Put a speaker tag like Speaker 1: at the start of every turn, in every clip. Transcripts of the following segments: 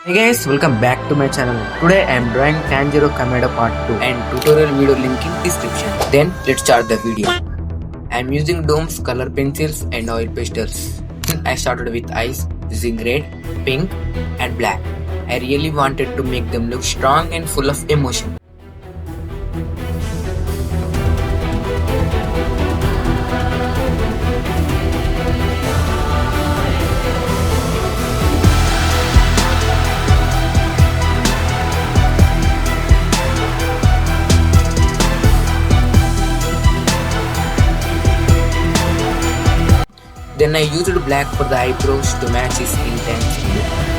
Speaker 1: Hey guys, welcome back to my channel. Today I am drawing Tanjiro Kamado part 2 and tutorial video link in description. Then let's start the video. I am using domes, color pencils and oil pastels. I started with eyes using red, pink and black. I really wanted to make them look strong and full of emotion. Then I used black for the eyebrows to match his intense blue.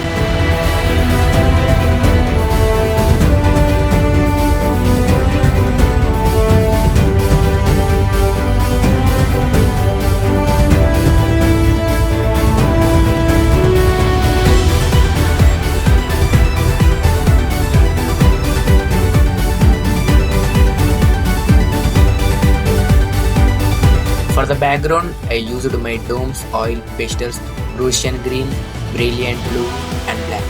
Speaker 1: For the background, I used my domes, oil pastels, Russian green, brilliant blue and black.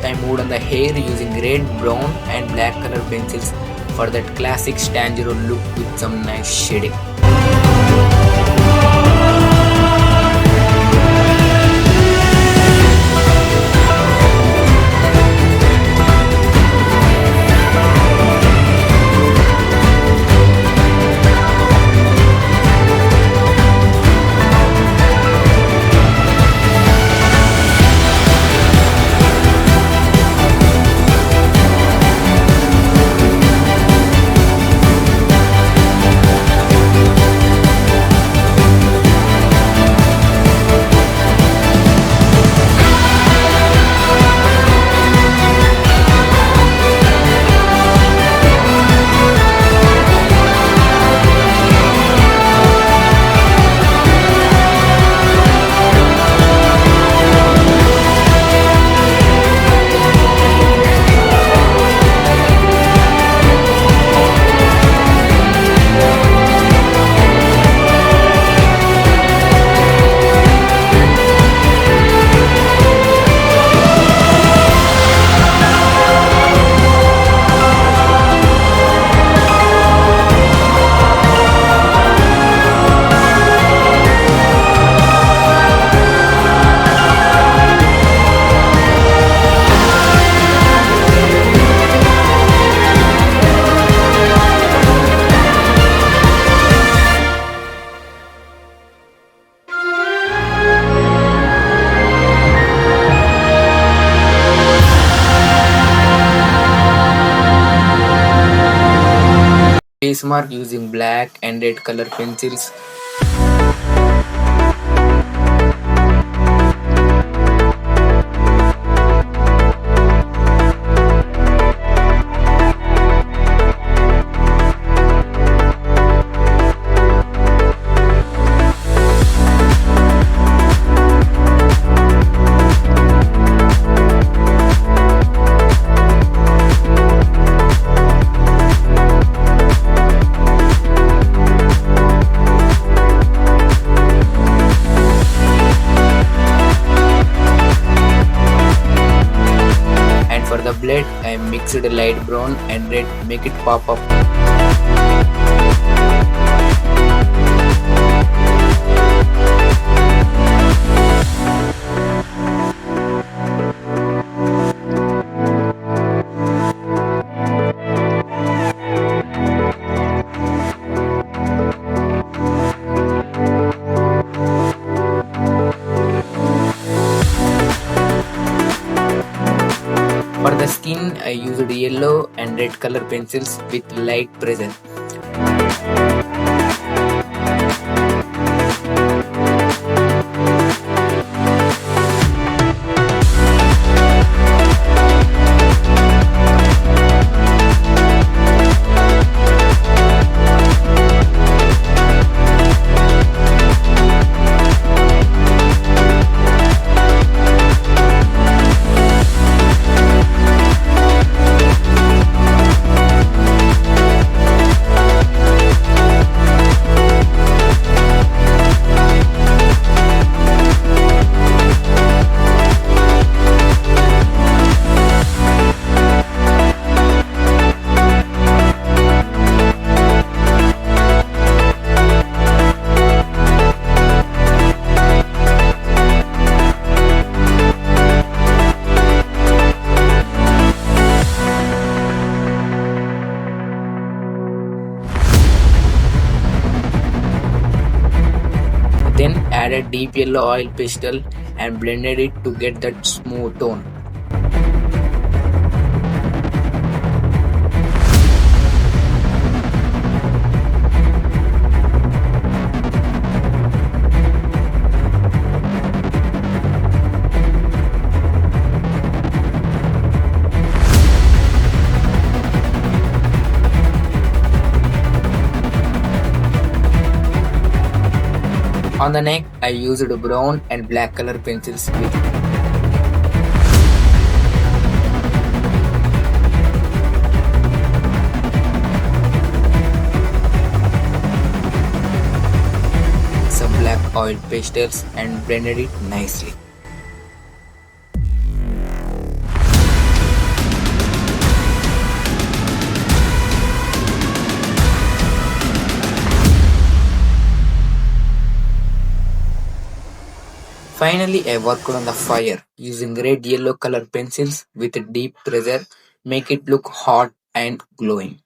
Speaker 1: I moved on the hair using red, brown and black color pencils for that classic Tanjiro look with some nice shading. Face mark using black and red color pencils. the blade, I mixed light brown and red, make it pop up. For the skin, I used yellow and red color pencils with light pressure. Then added deep yellow oil pastel and blended it to get that smooth tone. On the neck, I used brown and black color pencils with some black oil pastels and blended it nicely. Finally, I worked on the fire using red yellow color pencils with a deep pressure, make it look hot and glowing.